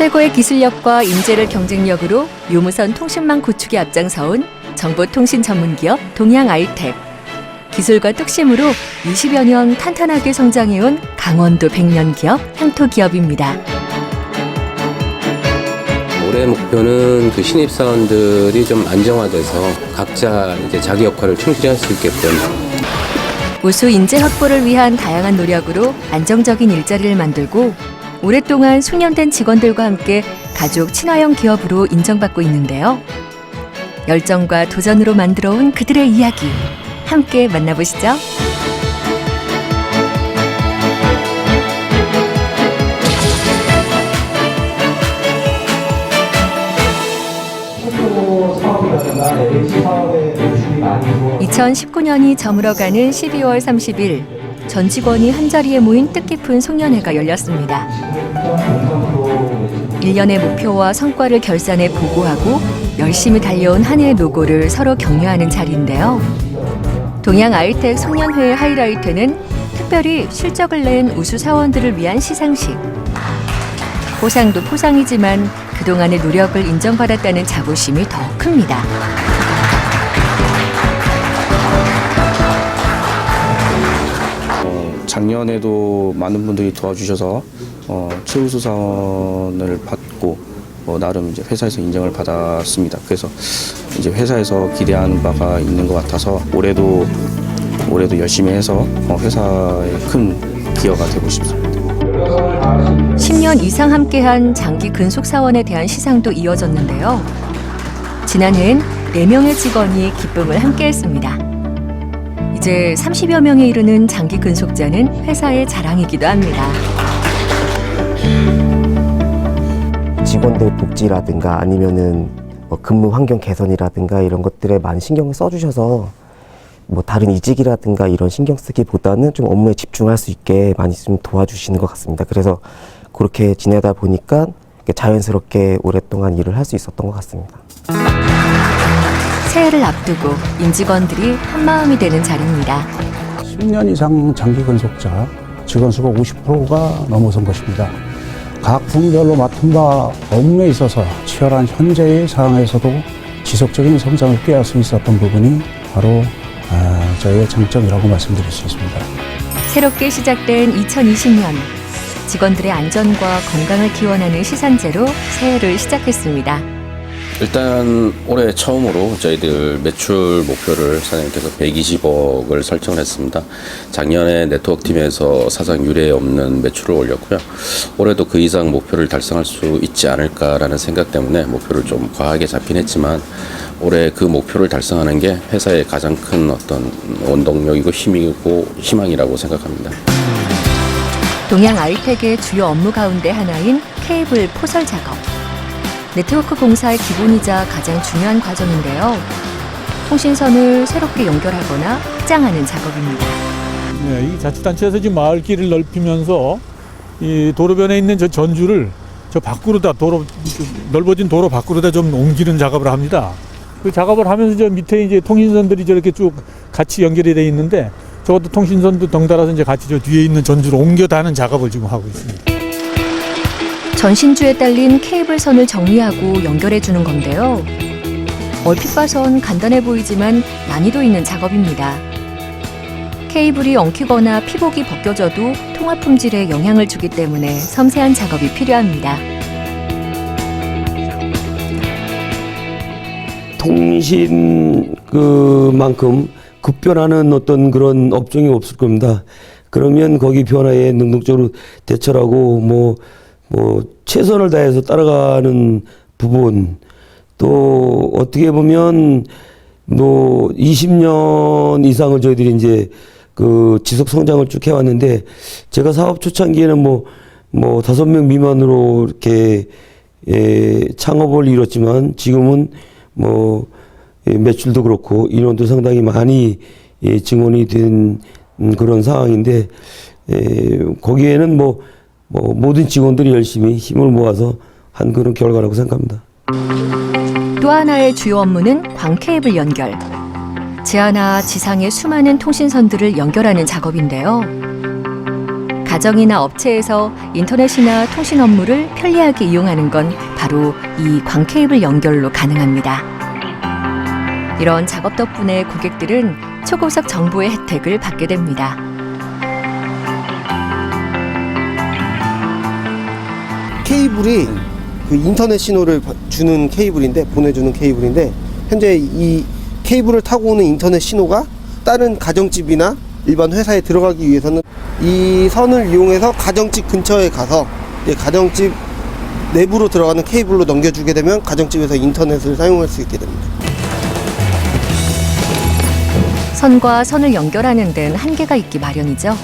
최고의 기술력과 인재를 경쟁력으로 유무선 통신망 구축에 앞장서온 정보통신 전문기업 동양아이텍. 기술과 뚝심으로 20여 년 탄탄하게 성장해온 강원도 백년 기업, 향토 기업입니다. 올해 목표는 그 신입사원들이 좀 안정화돼서 각자 이제 자기 역할을 충실히 할 수 있게끔. 우수 인재 확보를 위한 다양한 노력으로 안정적인 일자리를 만들고 오랫동안 숙련된 직원들과 함께 가족 친화형 기업으로 인정받고 있는데요. 열정과 도전으로 만들어온 그들의 이야기 함께 만나보시죠. 사업에 2019년이 저물어가는 12월 30일 전 직원이 한자리에 모인 뜻깊은 송년회가 열렸습니다. 1년의 목표와 성과를 결산해 보고하고 열심히 달려온 한 해의 노고를 서로 격려하는 자리인데요. 동양아이텍 송년회의 하이라이트는 특별히 실적을 낸 우수 사원들을 위한 시상식. 포상도 포상이지만 그동안의 노력을 인정받았다는 자부심이 더 큽니다. 작년에도 많은 분들이 도와주셔서 최우수 사원을 받고 나름 이제 회사에서 인정을 받았습니다. 그래서 이제 회사에서 기대하는 바가 있는 것 같아서 올해도 열심히 해서 회사의 큰 기여가 되고 싶습니다. 10년 이상 함께한 장기 근속 사원에 대한 시상도 이어졌는데요. 지난해엔 4명의 직원이 기쁨을 함께했습니다. 이제 30여 명에 이르는 장기 근속자는 회사의 자랑이기도 합니다. 직원들 복지라든가 아니면은 근무 환경 개선이라든가 이런 것들에 많이 신경을 써주셔서 다른 이직이라든가 이런 신경 쓰기보다는 좀 업무에 집중할 수 있게 많이 좀 도와주시는 것 같습니다. 그래서 그렇게 지내다 보니까 자연스럽게 오랫동안 일을 할 수 있었던 것 같습니다. 새해를 앞두고 임직원들이 한마음이 되는 자리입니다. 10년 이상 장기 근속자 직원 수가 50%가 넘어선 것입니다. 각 분별로 맡은 바 업무에 있어서 치열한 현재의 상황에서도 지속적인 성장을 꾀할 수 있었던 부분이 바로 저희의 장점이라고 말씀드릴 수 있습니다. 새롭게 시작된 2020년, 직원들의 안전과 건강을 기원하는 시산제로 새해를 시작했습니다. 일단 올해 처음으로 저희들 매출 목표를 사장님께서 120억을 설정을 했습니다. 작년에 네트워크팀에서 사상 유례 없는 매출을 올렸고요. 올해도 그 이상 목표를 달성할 수 있지 않을까라는 생각 때문에 목표를 좀 과하게 잡긴 했지만 올해 그 목표를 달성하는 게 회사의 가장 큰 어떤 원동력이고 힘이고 희망이라고 생각합니다. 동양아이텍의 주요 업무 가운데 하나인 케이블 포설 작업. 네트워크 공사의 기본이자 가장 중요한 과정인데요. 통신선을 새롭게 연결하거나 확장하는 작업입니다. 네, 이 자치단체에서 지금 마을길을 넓히면서 이 도로변에 있는 저 전주를 저 밖으로다 넓어진 도로 밖으로다 좀 옮기는 작업을 합니다. 그 작업을 하면서 저 밑에 이제 통신선들이 저렇게 쭉 같이 연결이 돼 있는데 저것도 통신선도 덩달아서 이제 같이 저 뒤에 있는 전주로 옮겨 다는 작업을 지금 하고 있습니다. 전신주에 딸린 케이블선을 정리하고 연결해 주는 건데요. 얼핏 봐선 간단해 보이지만 난이도 있는 작업입니다. 케이블이 엉키거나 피복이 벗겨져도 통화 품질에 영향을 주기 때문에 섬세한 작업이 필요합니다. 통신 그만큼 급변하는 어떤 그런 업종이 없을 겁니다. 그러면 거기 변화에 능동적으로 대처하고 최선을 다해서 따라가는 부분, 또 어떻게 보면 20년 이상을 저희들이 이제 그 지속 성장을 쭉 해왔는데, 제가 사업 초창기에는 5명 미만으로 이렇게 창업을 이뤘지만 지금은 매출도 그렇고 인원도 상당히 많이 증원이 된 그런 상황인데, 거기에는 모든 직원들이 열심히 힘을 모아서 한 그런 결과라고 생각합니다. 또 하나의 주요 업무는 광 케이블 연결. 지하나 지상의 수많은 통신선들을 연결하는 작업인데요. 가정이나 업체에서 인터넷이나 통신 업무를 편리하게 이용하는 건 바로 이 광케이블 연결로 가능합니다. 이런 작업 덕분에 고객들은 초고속 정보의 혜택을 받게 됩니다. 케이블이 그 인터넷 신호를 주는 케이블인데, 보내주는 케이블인데, 현재 이 케이블을 타고 오는 인터넷 신호가 다른 가정집이나 일반 회사에 들어가기 위해서는 이 선을 이용해서 가정집 근처에 가서 이제 가정집 내부로 들어가는 케이블로 넘겨주게 되면 가정집에서 인터넷을 사용할 수 있게 됩니다. 선과 선을 연결하는 데는 한계가 있기 마련이죠.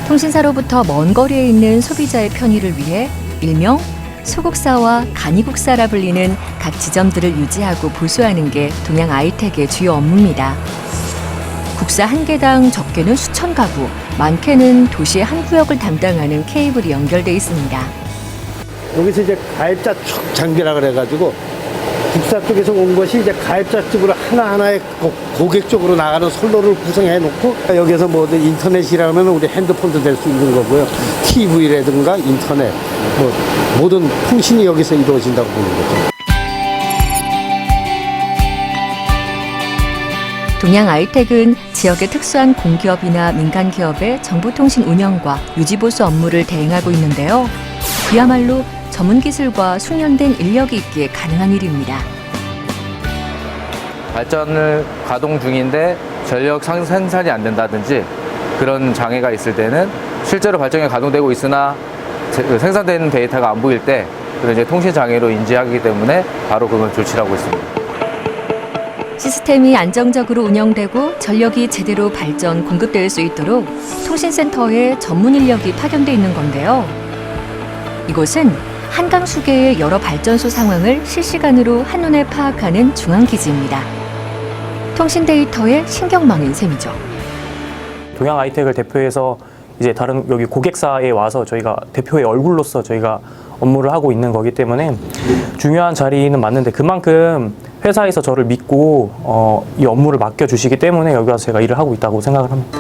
통신사로부터 먼 거리에 있는 소비자의 편의를 위해 일명 소국사와 간이국사라 불리는 각 지점들을 유지하고 보수하는 게 동양 아이텍의 주요 업무입니다. 국사 한 개당 적게는 수천 가구, 많게는 도시의 한 구역을 담당하는 케이블이 연결돼 있습니다. 여기서 이제 가입자 촉 장비라 그래가지고 국사 쪽에서 온 것이 이제 가입자 쪽으로 하나하나의 고객 쪽으로 나가는 선로를 구성해 놓고, 여기서 뭐 인터넷이라면 우리 핸드폰도 될 수 있는 거고요. TV라든가 인터넷, 뭐 모든 통신이 여기서 이루어진다고 보는 거죠. 동양 아이텍은 지역의 특수한 공기업이나 민간 기업의 정보통신 운영과 유지보수 업무를 대행하고 있는데요. 그야말로 전문 기술과 숙련된 인력이 있기에 가능한 일입니다. 발전을 가동 중인데 전력 생산이 안 된다든지 그런 장애가 있을 때는 실제로 발전이 가동되고 있으나 생산되는 데이터가 안 보일 때 그런 이제 통신 장애로 인지하기 때문에 바로 그걸 조치를 하고 있습니다. 시스템이 안정적으로 운영되고 전력이 제대로 발전 공급될 수 있도록 통신센터에 전문 인력이 파견돼 있는 건데요. 이곳은 한강 수계의 여러 발전소 상황을 실시간으로 한눈에 파악하는 중앙기지입니다. 통신 데이터에 신경망인 셈이죠. 동양 아이텍을 대표해서 이제 다른 여기 고객사에 와서 저희가 대표의 얼굴로서 저희가 업무를 하고 있는 거기 때문에 중요한 자리는 맞는데, 그만큼 회사에서 저를 믿고 이 업무를 맡겨주시기 때문에 여기 와서 제가 일을 하고 있다고 생각을 합니다.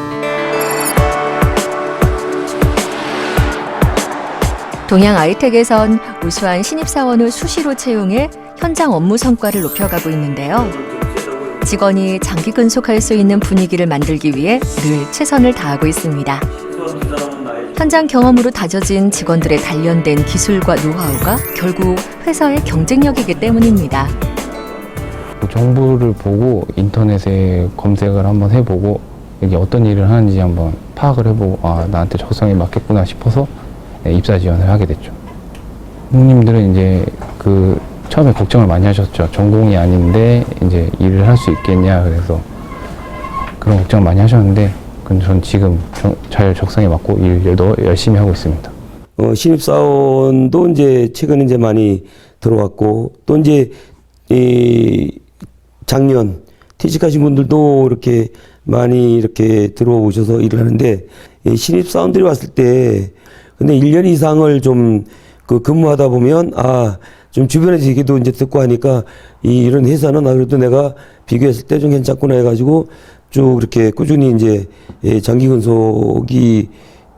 동양 아이텍에선 우수한 신입사원을 수시로 채용해 현장 업무 성과를 높여가고 있는데요. 직원이 장기 근속할 수 있는 분위기를 만들기 위해 늘 최선을 다하고 있습니다. 현장 경험으로 다져진 직원들의 단련된 기술과 노하우가 결국 회사의 경쟁력이기 때문입니다. 정보를 보고 인터넷에 검색을 한번 해보고 여기 어떤 일을 하는지 한번 파악을 해보고 나한테 적성에 맞겠구나 싶어서 입사 지원을 하게 됐죠. 부모님들은 이제 처음에 걱정을 많이 하셨죠. 전공이 아닌데 이제 일을 할 수 있겠냐, 그래서 그런 걱정을 많이 하셨는데 전 지금 잘 적성에 맞고 일도 열심히 하고 있습니다. 신입사원도 이제 최근에 이제 많이 들어왔고, 또 이제 작년 퇴직하신 분들도 이렇게 많이 이렇게 들어오셔서 일을 하는데, 신입사원들이 왔을 때 근데 1년 이상을 좀 근무하다 보면 좀 주변에서 얘기도 이제 듣고 하니까 이런 회사는 그래도 내가 비교했을 때 좀 괜찮구나 해가지고 쭉 이렇게 꾸준히 이제 장기 근속이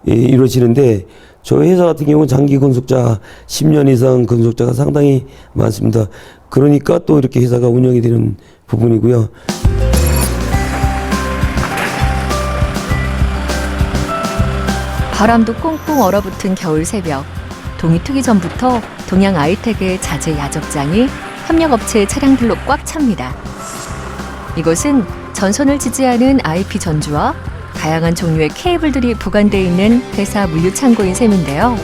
이루어지는데, 저희 회사 같은 경우는 장기 근속자 10년 이상 근속자가 상당히 많습니다. 그러니까 또 이렇게 회사가 운영이 되는 부분이고요. 바람도 꽁꽁 얼어붙은 겨울 새벽, 동이 트기 전부터 동양 아이텍의 자재 야적장이 협력업체의 차량들로 꽉 찹니다. 이곳은 전선을 지지하는 IP 전주와 다양한 종류의 케이블들이 보관되어 있는 회사 물류창고인 셈인데요.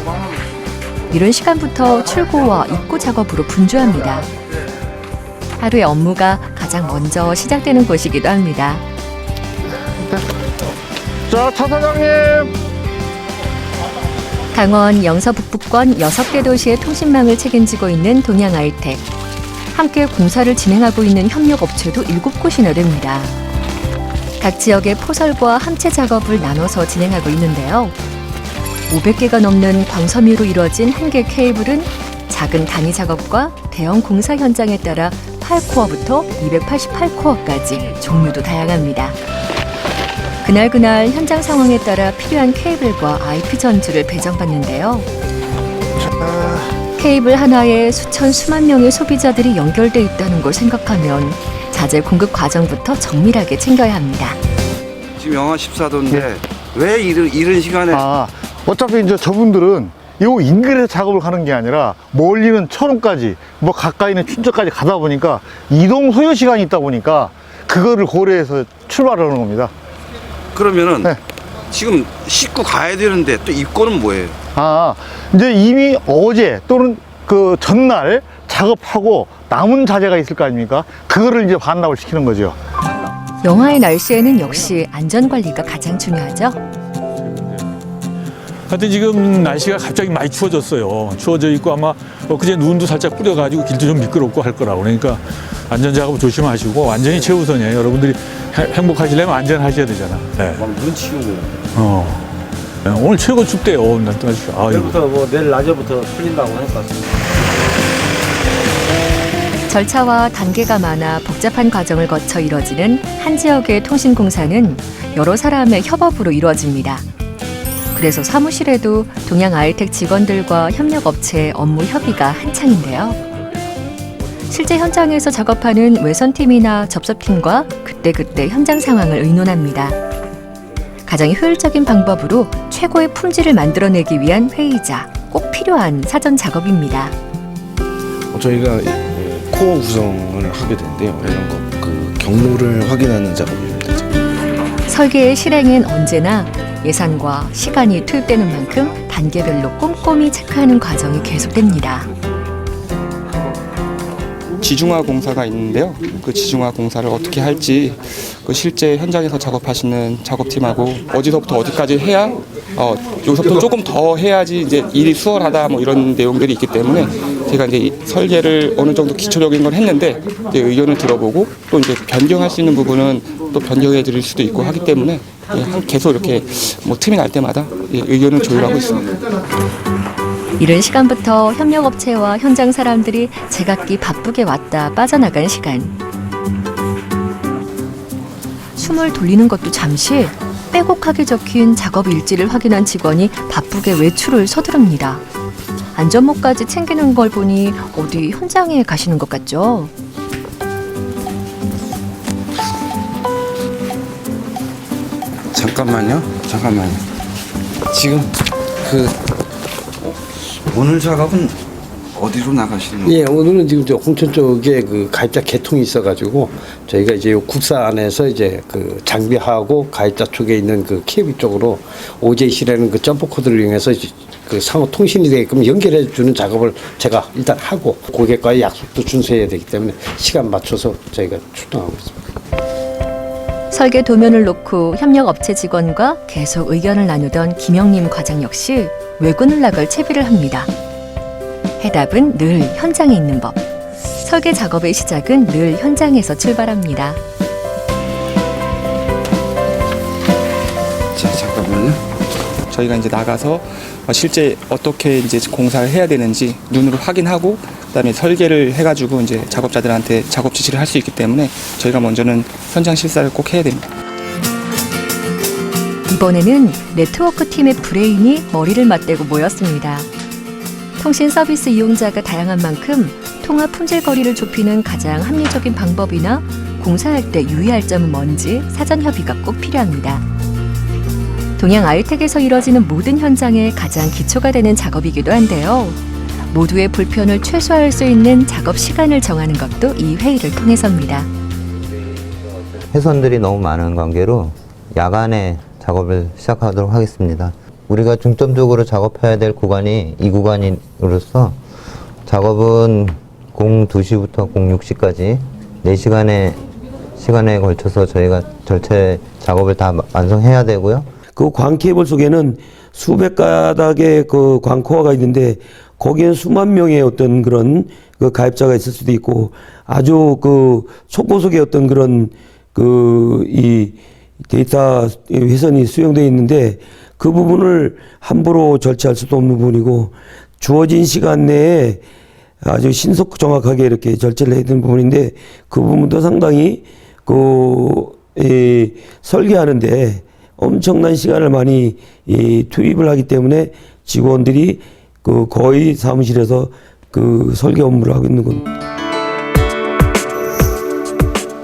이런 시간부터 출고와 입고 작업으로 분주합니다. 하루의 업무가 가장 먼저 시작되는 곳이기도 합니다. 자, 차 사장님! 강원 영서 북부권 6개 도시의 통신망을 책임지고 있는 동양 아이텍. 함께 공사를 진행하고 있는 협력업체도 7곳이나 됩니다. 각 지역의 포설과 함체 작업을 나눠서 진행하고 있는데요. 500개가 넘는 광섬유로 이루어진 한 개 케이블은 작은 단위 작업과 대형 공사 현장에 따라 8코어부터 288코어까지 종류도 다양합니다. 그날 현장 상황에 따라 필요한 케이블과 IP 전주를 배정받는데요. 케이블 하나에 수만 명의 소비자들이 연결돼 있다는 걸 생각하면 자재 공급 과정부터 정밀하게 챙겨야 합니다. 지금 영하 14도인데 왜 이런 시간에 어차피 이제 저분들은 요 인근에서 작업을 하는 게 아니라 멀리는 철원까지 뭐 가까이는 춘천까지 가다 보니까 이동 소요 시간이 있다 보니까 그거를 고려해서 출발하는 겁니다. 그러면은 지금 싣고 가야 되는데 또 입고는 뭐예요? 이제 이미 어제 또는 그 전날 작업하고 남은 자재가 있을 거 아닙니까? 그거를 이제 반납을 시키는 거죠. 영하의 날씨에는 역시 안전관리가 가장 중요하죠. 하여튼 지금 날씨가 갑자기 많이 추워졌어요. 추워져 있고 아마 그제 눈도 살짝 뿌려가지고 길도 좀 미끄럽고 할 거라고. 그러니까 안전작업 조심하시고 완전히 최우선이에요. 여러분들이 행복하시려면 안전하셔야 되잖아. 네. 눈치 오고. 오늘 최고 춥대요. 내일부터 내일 낮에부터 풀린다고 할 것 같습니다. 절차와 단계가 많아 복잡한 과정을 거쳐 이뤄지는 한 지역의 통신 공사는 여러 사람의 협업으로 이루어집니다. 그래서 사무실에도 동양 아이텍 직원들과 협력업체의 업무 협의가 한창인데요. 실제 현장에서 작업하는 외선팀이나 접섭팀과 그때그때 현장 상황을 의논합니다. 가장 효율적인 방법으로 최고의 품질을 만들어내기 위한 회의자, 꼭 필요한 사전 작업입니다. 저희가 코어 구성을 하게 되는데요. 이런 그 경로를 확인하는 작업입니다. 설계의 실행엔 언제나 예산과 시간이 투입되는 만큼 단계별로 꼼꼼히 체크하는 과정이 계속됩니다. 지중화 공사가 있는데요. 그 지중화 공사를 어떻게 할지 그 실제 현장에서 작업하시는 작업팀하고 어디서부터 어디까지 해야 여기서부터 조금 더 해야지 이제 일이 수월하다 뭐 이런 내용들이 있기 때문에 제가 이제 설계를 어느 정도 기초적인 걸 했는데 이제 의견을 들어보고 또 이제 변경할 수 있는 부분은 또 변경해 드릴 수도 있고 하기 때문에 계속 이렇게 뭐 틈이 날 때마다 의견을 조율하고 있습니다. 이른 시간부터 협력업체와 현장 사람들이 제각기 바쁘게 왔다 빠져나간 시간. 숨을 돌리는 것도 잠시 빼곡하게 적힌 작업 일지를 확인한 직원이 바쁘게 외출을 서두릅니다. 안전모까지 챙기는 걸 보니 어디 현장에 가시는 것 같죠? 잠깐만요. 지금 오늘 작업은 어디로 나가시는 거예요? 예, 오늘은 지금 저 홍천 쪽에 그 가입자 개통이 있어가지고 저희가 이제 국사 안에서 이제 그 장비하고 가입자 쪽에 있는 그 케이블 쪽으로 OJC라는 그 점프 코드를 이용해서 그 상호 통신이 되게끔 연결해 주는 작업을 제가 일단 하고 고객과의 약속도 준수해야 되기 때문에 시간 맞춰서 저희가 출동하고 있습니다. 설계 도면을 놓고 협력업체 직원과 계속 의견을 나누던 김영림 과장 역시 외근을 나갈 채비를 합니다. 해답은 늘 현장에 있는 법. 설계 작업의 시작은 늘 현장에서 출발합니다. 자, 잠깐만요. 저희가 이제 나가서 실제 어떻게 이제 공사를 해야 되는지 눈으로 확인하고 그다음에 설계를 해가지고 이제 작업자들한테 작업 지시를 할 수 있기 때문에 저희가 먼저는 현장 실사를 꼭 해야 됩니다. 이번에는 네트워크 팀의 브레인이 머리를 맞대고 모였습니다. 통신 서비스 이용자가 다양한 만큼 통화 품질 거리를 좁히는 가장 합리적인 방법이나 공사할 때 유의할 점은 뭔지 사전 협의가 꼭 필요합니다. 동양 아이텍에서 이뤄지는 모든 현장의 가장 기초가 되는 작업이기도 한데요. 모두의 불편을 최소화할 수 있는 작업 시간을 정하는 것도 이 회의를 통해서입니다. 회선들이 너무 많은 관계로 야간에 작업을 시작하도록 하겠습니다. 우리가 중점적으로 작업해야 될 구간이 이 구간으로서 작업은 02시부터 06시까지 4시간의 시간에 걸쳐서 저희가 절체 작업을 다 완성해야 되고요. 그 광케이블 속에는 수백 가닥의 그 광코어가 있는데 거기엔 수만 명의 어떤 그런 그 가입자가 있을 수도 있고 아주 그 초고속의 어떤 그런 그 이 데이터 회선이 수용되어 있는데 그 부분을 함부로 절차할 수도 없는 부분이고 주어진 시간 내에 아주 신속 정확하게 이렇게 절차를 해야 되는 부분인데 그 부분도 상당히 설계하는데 엄청난 시간을 많이 투입을 하기 때문에 직원들이 거의 사무실에서 그 설계 업무를 하고 있는 겁니다.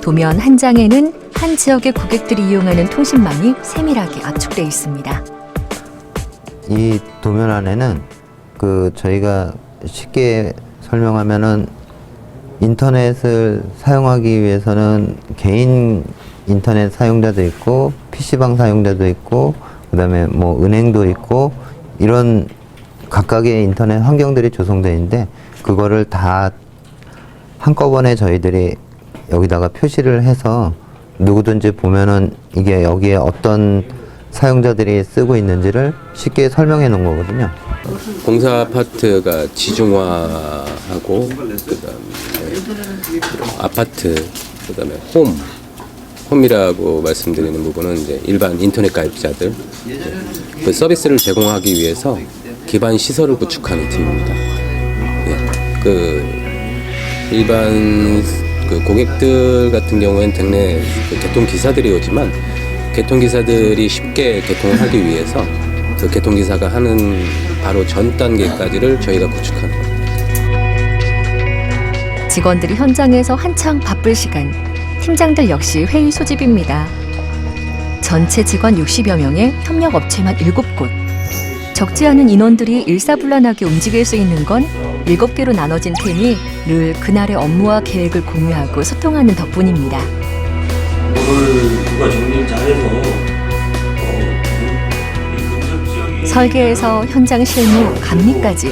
도면 한 장에는 한 지역의 고객들이 이용하는 통신망이 세밀하게 압축돼 있습니다. 이 도면 안에는 저희가 쉽게 설명하면은 인터넷을 사용하기 위해서는 개인 인터넷 사용자도 있고 PC방 사용자도 있고 그다음에 뭐 은행도 있고 이런 각각의 인터넷 환경들이 조성되어 있는데 그거를 다 한꺼번에 저희들이 여기다가 표시를 해서 누구든지 보면은 이게 여기에 어떤 사용자들이 쓰고 있는지를 쉽게 설명해 놓은 거거든요. 공사 아파트가 지중화하고 그다음에 아파트 그다음에 홈이라고 말씀드리는 부분은 이제 일반 인터넷 가입자들 그 서비스를 제공하기 위해서 기반 시설을 구축하는 팀입니다. 그 일반 그 고객들 같은 경우에는 대개 개통 기사들이 오지만 개통 기사들이 쉽게 개통을 하기 위해서 그 개통 기사가 하는 바로 전 단계까지를 저희가 구축하는 겁니다. 직원들이 현장에서 한창 바쁠 시간, 팀장들 역시 회의 소집입니다. 전체 직원 60여 명에 협력 업체만 7곳. 적지 않은 인원들이 일사불란하게 움직일 수 있는 건 7개로 나눠진 팀이 늘 그날의 업무와 계획을 공유하고 소통하는 덕분입니다. 오늘 누가 정리를 잘해서 설계에서 현장 실무, 감리까지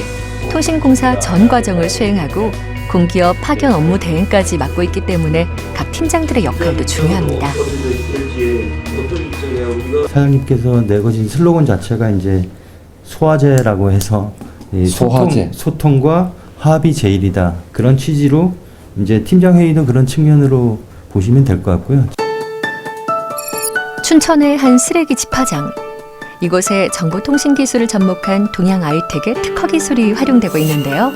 통신공사 전 과정을 수행하고 공기업 파견 업무 대행까지 맡고 있기 때문에 각 팀장들의 역할도 중요합니다. 사장님께서 내거진 슬로건 자체가 이제 소화제라고 해서 소통과 합이 제일이다. 그런 취지로 이제 팀장 회의도 그런 측면으로 보시면 될 것 같고요. 춘천의 한 쓰레기 집화장. 이곳에 정보통신기술을 접목한 동양 아이텍의 특허 기술이 활용되고 있는데요.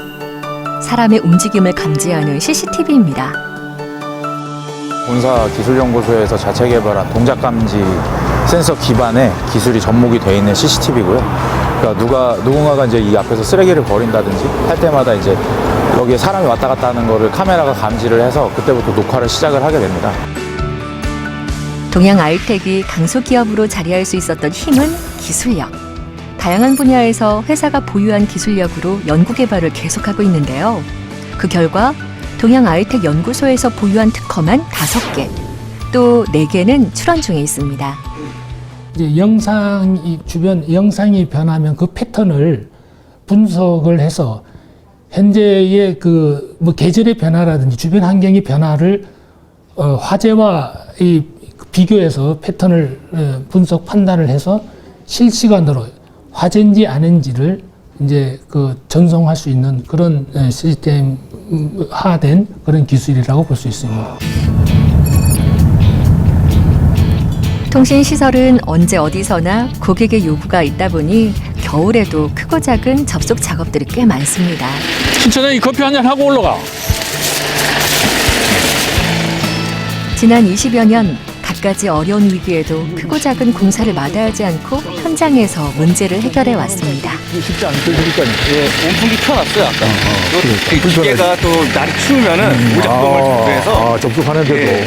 사람의 움직임을 감지하는 CCTV입니다. 본사기술연구소에서 자체 개발한 동작 감지 센서 기반의 기술이 접목이 되어 있는 CCTV고요. 그러니까 누군가가 이제 이 앞에서 쓰레기를 버린다든지 할 때마다 이제 여기에 사람이 왔다 갔다 하는 거를 카메라가 감지를 해서 그때부터 녹화를 시작을 하게 됩니다. 동양 아이텍이 강소기업으로 자리할 수 있었던 힘은 기술력. 다양한 분야에서 회사가 보유한 기술력으로 연구개발을 계속하고 있는데요. 그 결과 동양 아이텍 연구소에서 보유한 특허만 5개, 또 4개는 출원 중에 있습니다. 이제 주변 영상이 변하면 그 패턴을 분석을 해서 현재의 계절의 변화라든지 주변 환경의 변화를 화재와 비교해서 패턴을 분석 판단을 해서 실시간으로 화재인지 아닌지를 이제 전송할 수 있는 그런 시스템화된 그런 기술이라고 볼 수 있습니다. 통신시설은 언제 어디서나 고객의 요구가 있다 보니 겨울에도 크고 작은 접속 작업들이 꽤 많습니다. 춘천에 이 커피 한잔 하고 올라가. 지난 20여 년 갖가지 어려운 위기에도 크고 작은 공사를 마다하지 않고 현장에서 문제를 해결해 왔습니다. 쉽지 않으니까요. 예, 온풍기 켜놨어요 아까. 그 기계가 또 날이 추우면은 오작동을 그래서 접속하는데도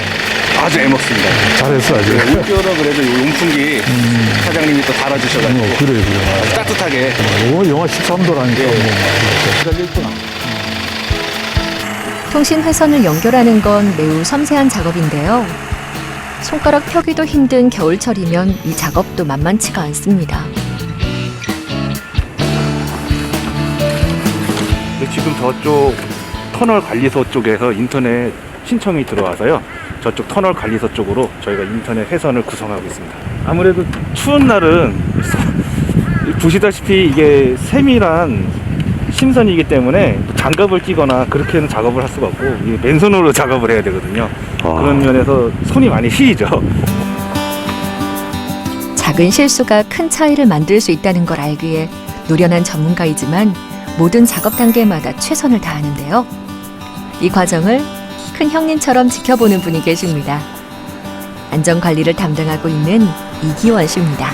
아주 애먹습니다. 잘했어 아주. 올겨울은 그래도 이 온풍기 사장님이 또 달아주셔가지고 그래. 아주 따뜻하게. 영하 13도라니까 기다려있구나. 통신 회선을 연결하는 건 매우 섬세한 작업인데요. 손가락 펴기도 힘든 겨울철이면 이 작업도 만만치가 않습니다. 지금 저쪽 터널 관리소 쪽에서 인터넷 신청이 들어와서요. 저쪽 터널 관리소 쪽으로 저희가 인터넷 회선을 구성하고 있습니다. 아무래도 추운 날은 보시다시피 이게 세밀한 심선이기 때문에 장갑을 끼거나 그렇게는 작업을 할 수가 없고 맨손으로 작업을 해야 되거든요. 그런 면에서 손이 많이 시리죠. 작은 실수가 큰 차이를 만들 수 있다는 걸 알기에 노련한 전문가이지만 모든 작업 단계마다 최선을 다하는데요. 이 과정을 큰 형님처럼 지켜보는 분이 계십니다. 안전관리를 담당하고 있는 이기원 씨입니다.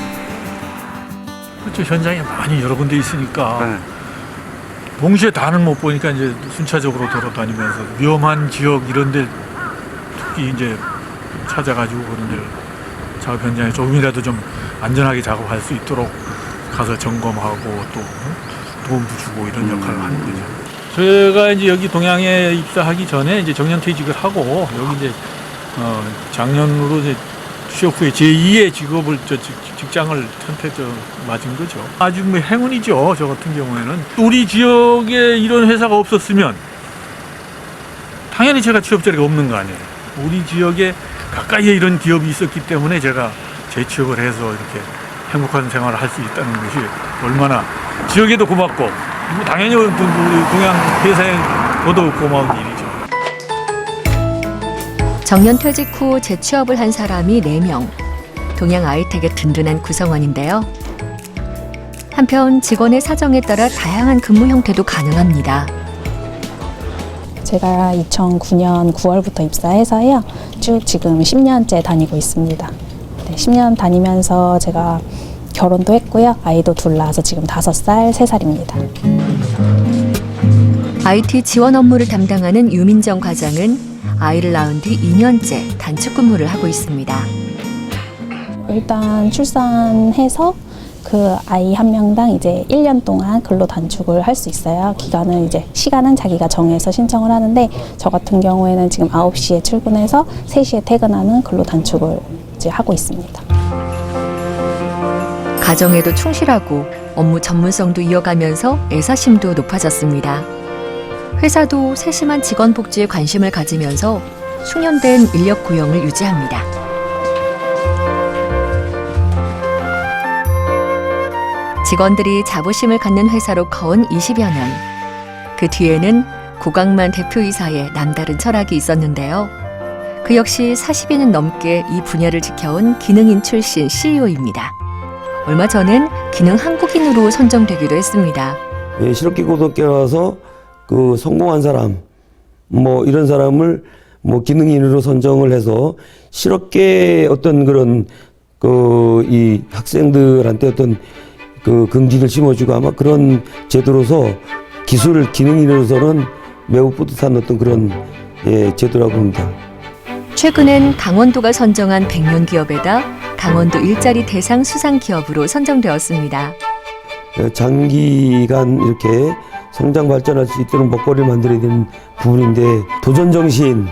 그렇죠. 현장에 많이 여러 군데 있으니까 동시에 다는 못 보니까 이제 순차적으로 돌아다니면서 위험한 지역 이런 데 특히 이제 찾아가지고 그런 데 작업 현장에 조금이라도 좀 안전하게 작업할 수 있도록 가서 점검하고 또 도움도 주고 이런 역할을 하는 거죠. 제가 이제 여기 동양에 입사하기 전에 이제 정년퇴직을 하고 여기 이제 작년으로 이제 취업 후에 제2의 직업을 직장을 맞은 거죠. 아주 뭐 행운이죠. 저 같은 경우에는 우리 지역에 이런 회사가 없었으면 당연히 제가 취업자리가 없는 거 아니에요. 우리 지역에 가까이에 이런 기업이 있었기 때문에 제가 재취업을 해서 이렇게 행복한 생활을 할 수 있다는 것이 얼마나 지역에도 고맙고 당연히 우리 동양 회사에 더더욱 고마운 일이죠. 정년퇴직 후 재취업을 한 사람이 4명. 동양 아이텍의 든든한 구성원인데요. 한편 직원의 사정에 따라 다양한 근무 형태도 가능합니다. 제가 2009년 9월부터 입사해서요. 쭉 지금 10년째 다니고 있습니다. 네, 10년 다니면서 제가 결혼도 했고요. 아이도 둘 낳아서 지금 5살, 3살입니다. IT 지원 업무를 담당하는 유민정 과장은 아이를 낳은 뒤 2년째 단축 근무를 하고 있습니다. 일단 출산해서 그 아이 한 명당 이제 1년 동안 근로 단축을 할 수 있어요. 시간은 자기가 정해서 신청을 하는데 저 같은 경우에는 지금 9시에 출근해서 3시에 퇴근하는 근로 단축을 이제 하고 있습니다. 가정에도 충실하고 업무 전문성도 이어가면서 애사심도 높아졌습니다. 회사도 세심한 직원 복지에 관심을 가지면서 숙련된 인력 고용을 유지합니다. 직원들이 자부심을 갖는 회사로 커온 20여 년. 그 뒤에는 고강만 대표이사의 남다른 철학이 있었는데요. 그 역시 40여년 넘게 이 분야를 지켜온 기능인 출신 CEO입니다. 얼마 전엔 기능 한국인으로 선정되기도 했습니다. 예, 실업계 고등학교 와서 그 성공한 사람, 뭐 이런 사람을 뭐 기능인으로 선정을 해서 실업계 어떤 그런 이 학생들한테 어떤 그 긍지를 심어주고 아마 그런 제도로서 기능인으로서는 매우 뿌듯한 어떤 그런 제도라고 봅니다. 최근엔 강원도가 선정한 100년 기업에다 강원도 일자리 대상 수상 기업으로 선정되었습니다. 장기간 이렇게 성장 발전할 수 있도록 먹거리를 만들어야 되는 부분인데 도전 정신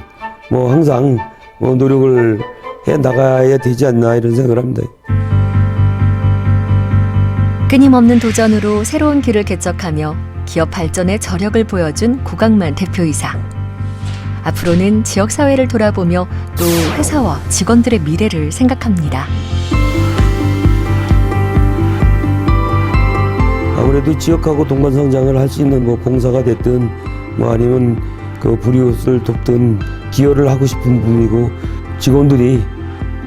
뭐 항상 노력을 해 나가야 되지 않나 이런 생각을 합니다. 끊임없는 도전으로 새로운 길을 개척하며 기업 발전에 저력을 보여준 고강만 대표이사. 앞으로는 지역사회를 돌아보며 또 회사와 직원들의 미래를 생각합니다. 아무래도 지역하고 동반 성장을 할 수 있는 뭐 봉사가 됐든 뭐 아니면 그 불이웃을 돕든 기여를 하고 싶은 부분이고 직원들이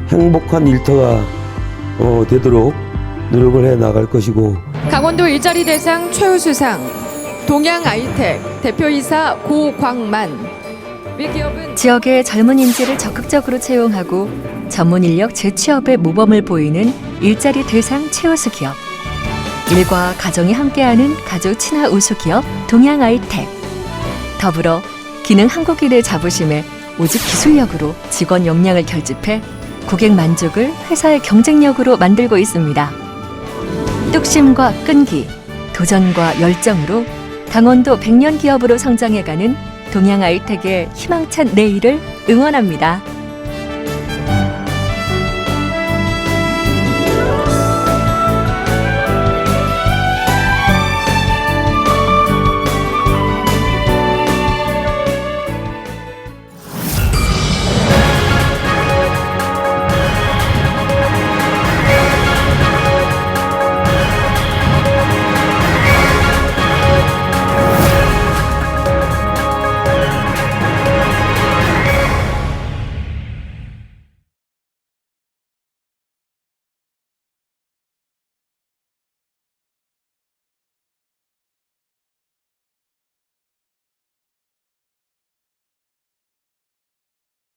행복한 일터가 되도록 노력을 해 나갈 것이고 강원도 일자리 대상 최우수상 동양 아이텍 대표이사 고광만. 지역의 젊은 인재를 적극적으로 채용하고 전문 인력 재취업의 모범을 보이는 일자리 대상 최우수 기업. 일과 가정이 함께하는 가족 친화 우수 기업 동양 아이텍. 더불어 기능 한국인의 자부심에 오직 기술력으로 직원 역량을 결집해 고객 만족을 회사의 경쟁력으로 만들고 있습니다. 뚝심과 끈기, 도전과 열정으로 강원도 100년 기업으로 성장해가는 동양 아이텍의 희망찬 내일을 응원합니다.